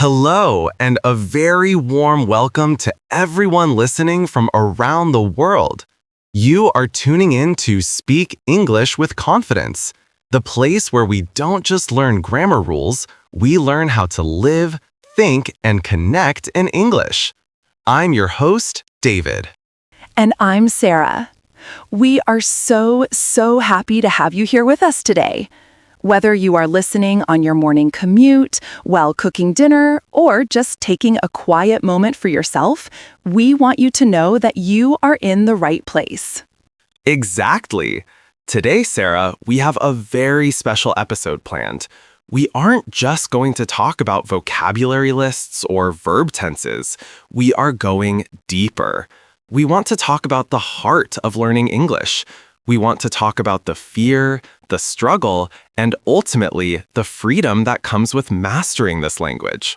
Hello, and a very warm welcome to everyone listening from around the world. You are tuning in to Speak English with Confidence, the place where we don't just learn grammar rules, we learn how to live, think, and connect in English. I'm your host, David. And I'm Sarah. We are so happy to have you here with us today. Whether you are listening on your morning commute, while cooking dinner, or just taking a quiet moment for yourself, we want you to know that you are in the right place. Exactly. Today, Sarah, we have a very special episode planned. We aren't just going to talk about vocabulary lists or verb tenses. We are going deeper. We want to talk about the heart of learning English. We want to talk about the fear, the struggle, and ultimately the freedom that comes with mastering this language.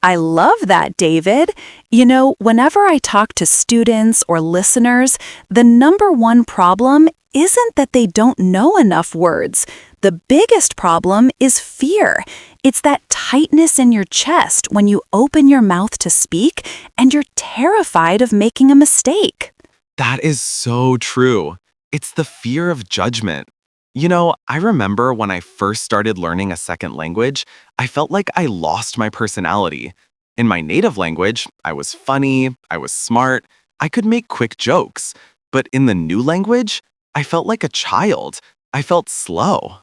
I love that, David. You know, whenever I talk to students or listeners, the number one problem isn't that they don't know enough words. The biggest problem is fear. It's that tightness in your chest when you open your mouth to speak and you're terrified of making a mistake. That is so true. It's the fear of judgment. You know, I remember when I first started learning a second language, I felt like I lost my personality. In my native language, I was funny, I was smart, I could make quick jokes. But in the new language, I felt like a child. I felt slow.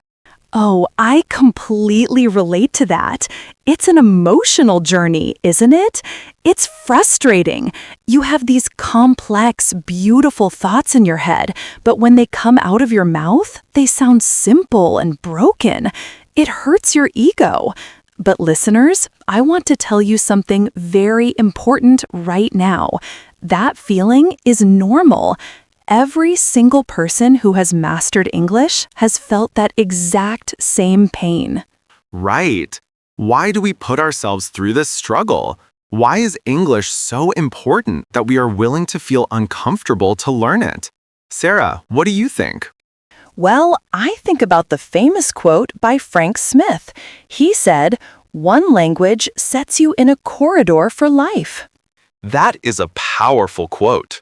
Oh, I completely relate to that. It's an emotional journey, isn't it? It's frustrating. You have these complex, beautiful thoughts in your head, but when they come out of your mouth, they sound simple and broken. It hurts your ego. But listeners, I want to tell you something very important right now. That feeling is normal. Every single person who has mastered English has felt that exact same pain. Right. Why do we put ourselves through this struggle? Why is English so important that we are willing to feel uncomfortable to learn it? Sarah, what do you think? Well, I think about the famous quote by Frank Smith. He said, "One language sets you in a corridor for life." That is a powerful quote.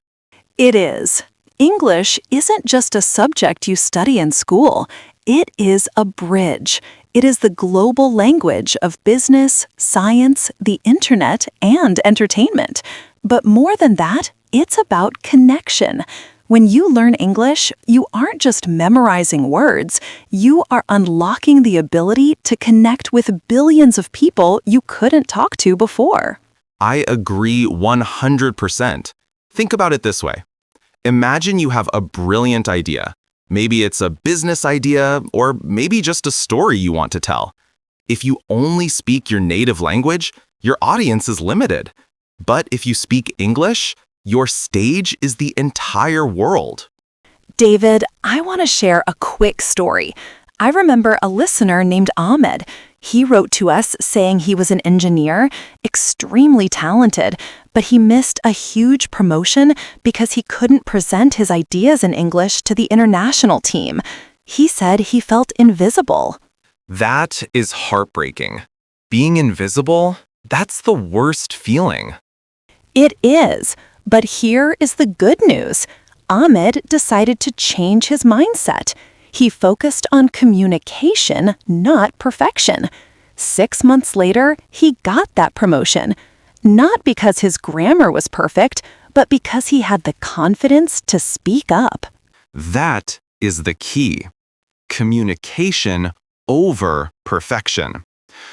It is. English isn't just a subject you study in school. It is a bridge. It is the global language of business, science, the internet, and entertainment. But more than that, it's about connection. When you learn English, you aren't just memorizing words. You are unlocking the ability to connect with billions of people you couldn't talk to before. I agree 100%. Think about it this way. Imagine you have a brilliant idea. Maybe it's a business idea, or maybe just a story you want to tell. If you only speak your native language, your audience is limited. But if you speak English, your stage is the entire world. David, I want to share a quick story. I remember a listener named Ahmed. He wrote to us saying he was an engineer, extremely talented, but he missed a huge promotion because he couldn't present his ideas in English to the international team. He said he felt invisible. That is heartbreaking. Being invisible, that's the worst feeling. It is, but here is the good news. Ahmed decided to change his mindset. He focused on communication, not perfection. 6 months later, he got that promotion. Not because his grammar was perfect, but because he had the confidence to speak up. That is the key. Communication over perfection.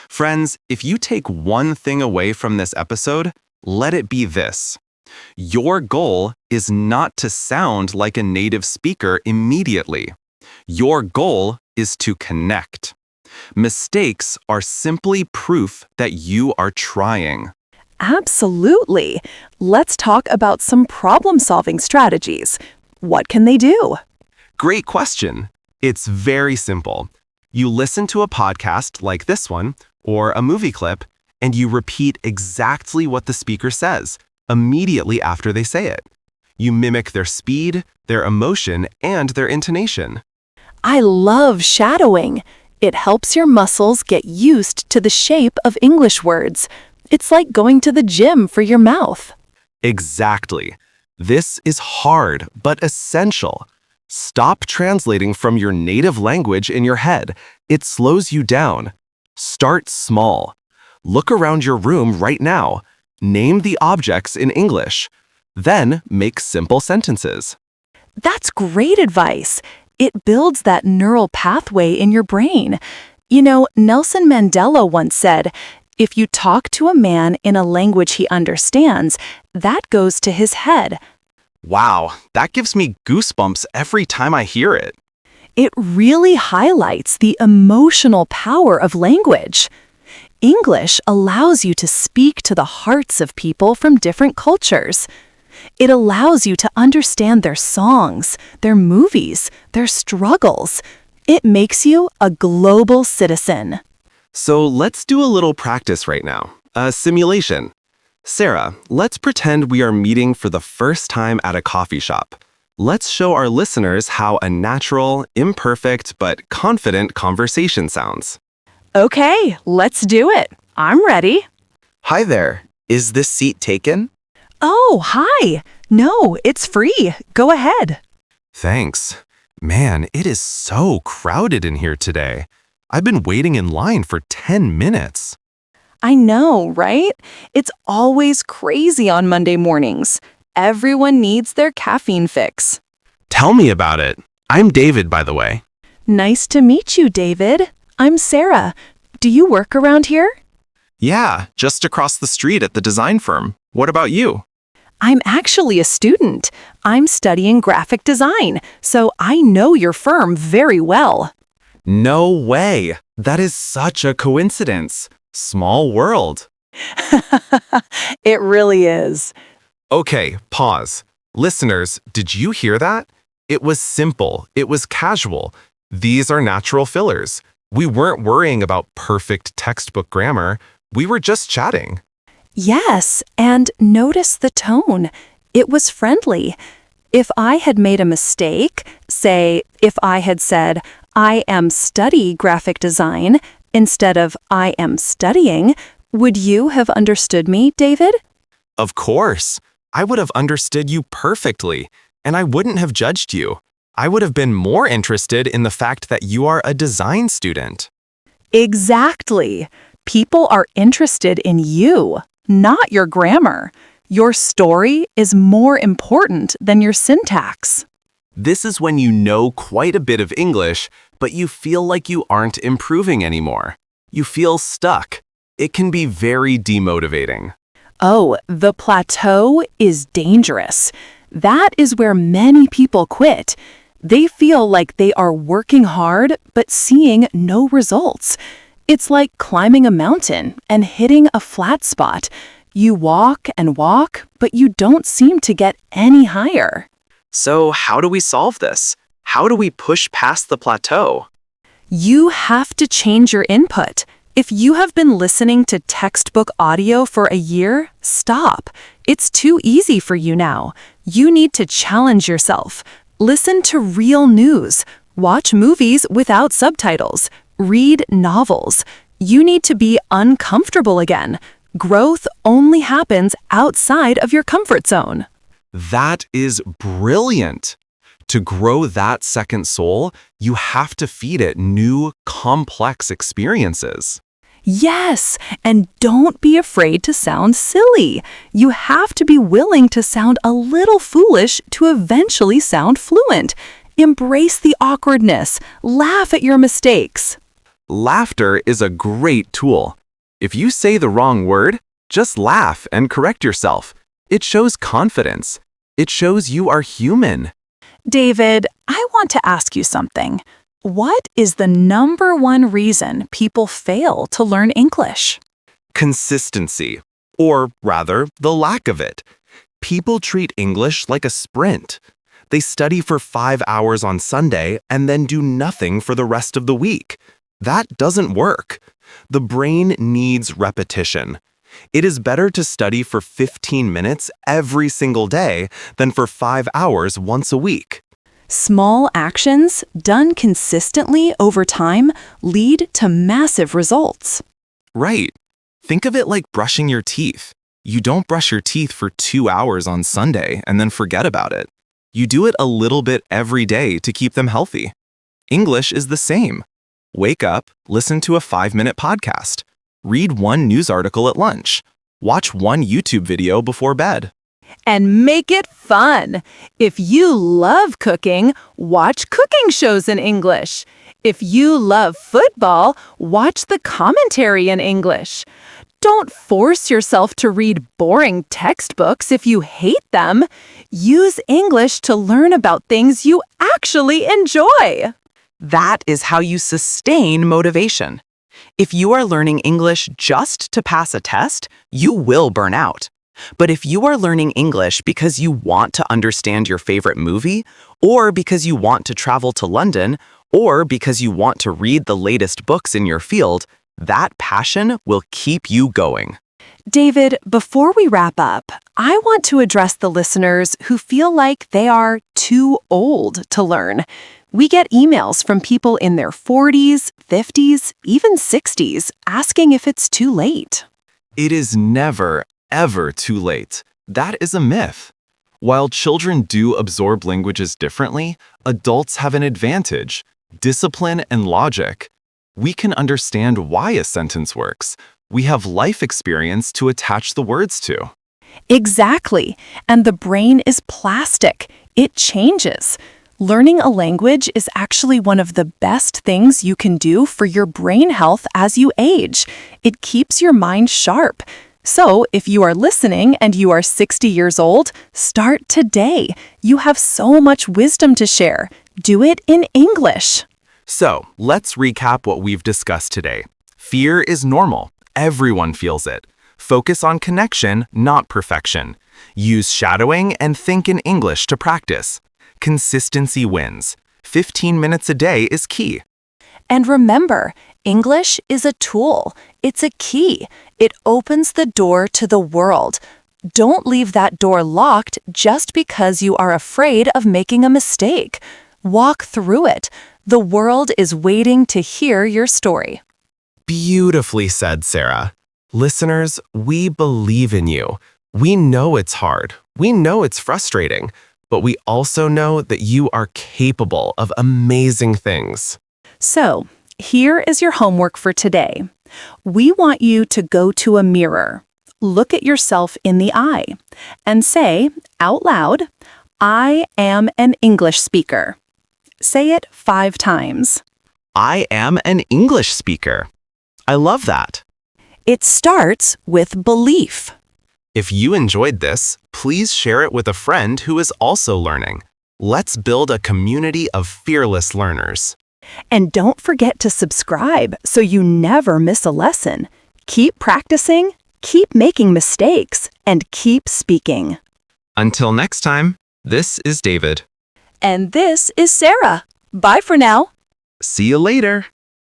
Friends, if you take one thing away from this episode, let it be this. Your goal is not to sound like a native speaker immediately. Your goal is to connect. Mistakes are simply proof that you are trying. Absolutely. Let's talk about some problem-solving strategies. What can they do? Great question. It's very simple. You listen to a podcast like this one or a movie clip, and you repeat exactly what the speaker says immediately after they say it. You mimic their speed, their emotion, and their intonation. I love shadowing. It helps your muscles get used to the shape of English words. It's like going to the gym for your mouth. Exactly. This is hard, but essential. Stop translating from your native language in your head. It slows you down. Start small. Look around your room right now. Name the objects in English. Then make simple sentences. That's great advice. It builds that neural pathway in your brain. You know, Nelson Mandela once said, if you talk to a man in a language he understands, that goes to his head. Wow, that gives me goosebumps every time I hear it. It really highlights the emotional power of language. English allows you to speak to the hearts of people from different cultures. It allows you to understand their songs, their movies, their struggles. It makes you a global citizen. So let's do a little practice right now, a simulation. Sarah, let's pretend we are meeting for the first time at a coffee shop. Let's show our listeners how a natural, imperfect, but confident conversation sounds. Okay, let's do it. I'm ready. Hi there. Is this seat taken? Oh, hi. No, it's free. Go ahead. Thanks. Man, it is so crowded in here today. I've been waiting in line for 10 minutes. I know, right? It's always crazy on Monday mornings. Everyone needs their caffeine fix. Tell me about it. I'm David, by the way. Nice to meet you, David. I'm Sara. Do you work around here? Yeah, just across the street at the design firm. What about you? I'm actually a student. I'm studying graphic design, so I know your firm very well. No way. That is such a coincidence. Small world. It really is. Okay, pause. Listeners, did you hear that? It was simple. It was casual. These are natural fillers. We weren't worrying about perfect textbook grammar. We were just chatting. Yes, and notice the tone. It was friendly. If I had made a mistake, say, if I had said, I am study graphic design, instead of I am studying, would you have understood me, David? Of course. I would have understood you perfectly, and I wouldn't have judged you. I would have been more interested in the fact that you are a design student. Exactly. People are interested in you, not your grammar. Your story is more important than your syntax. This is when you know quite a bit of English, but you feel like you aren't improving anymore. You feel stuck. It can be very demotivating. Oh, the plateau is dangerous. That is where many people quit. They feel like they are working hard, but seeing no results. It's like climbing a mountain and hitting a flat spot. You walk and walk, but you don't seem to get any higher. So how do we solve this? How do we push past the plateau? You have to change your input. If you have been listening to textbook audio for a year, stop. It's too easy for you now. You need to challenge yourself. Listen to real news. Watch movies without subtitles. Read novels. You need to be uncomfortable again. Growth only happens outside of your comfort zone. That is brilliant. To grow that second soul, you have to feed it new, complex experiences. Yes, and don't be afraid to sound silly. You have to be willing to sound a little foolish to eventually sound fluent. Embrace the awkwardness. Laugh at your mistakes. Laughter is a great tool. If you say the wrong word, just laugh and correct yourself. It shows confidence. It shows you are human. David, I want to ask you something. What is the number one reason people fail to learn English? Consistency, or rather, the lack of it. People treat English like a sprint. They study for 5 hours on Sunday and then do nothing for the rest of the week. That doesn't work. The brain needs repetition. It is better to study for 15 minutes every single day than for 5 hours once a week. Small actions done consistently over time lead to massive results. Right. Think of it like brushing your teeth. You don't brush your teeth for 2 hours on Sunday and then forget about it. You do it a little bit every day to keep them healthy. English is the same. Wake up, listen to a 5-minute podcast. Read one news article at lunch. Watch one YouTube video before bed. And make it fun. If you love cooking, watch cooking shows in English. If you love football, watch the commentary in English. Don't force yourself to read boring textbooks if you hate them. Use English to learn about things you actually enjoy. That is how you sustain motivation. If you are learning English just to pass a test, you will burn out. But if you are learning English because you want to understand your favorite movie, or because you want to travel to London, or because you want to read the latest books in your field, that passion will keep you going. David, before we wrap up, I want to address the listeners who feel like they are too old to learn. We get emails from people in their 40s, 50s, even 60s asking if it's too late. It is never, ever too late. That is a myth. While children do absorb languages differently, adults have an advantage: discipline and logic. We can understand why a sentence works. We have life experience to attach the words to. Exactly. And the brain is plastic. It changes. Learning a language is actually one of the best things you can do for your brain health as you age. It keeps your mind sharp. So, if you are listening and you are 60 years old, start today. You have so much wisdom to share. Do it in English. So, let's recap what we've discussed today. Fear is normal. Everyone feels it. Focus on connection, not perfection. Use shadowing and think in English to practice. Consistency wins. 15 minutes a day is key. And remember, English is a tool. It's a key. It opens the door to the world. Don't leave that door locked just because you are afraid of making a mistake. Walk through it. The world is waiting to hear your story. Beautifully said, Sarah. Listeners, we believe in you. We know it's hard. We know it's frustrating. But we also know that you are capable of amazing things. So, here is your homework for today. We want you to go to a mirror, look at yourself in the eye, and say out loud, "I am an English speaker." Say it 5 times. I am an English speaker. I love that. It starts with belief. If you enjoyed this, please share it with a friend who is also learning. Let's build a community of fearless learners. And don't forget to subscribe so you never miss a lesson. Keep practicing, keep making mistakes, and keep speaking. Until next time, this is David. And this is Sarah. Bye for now. See you later.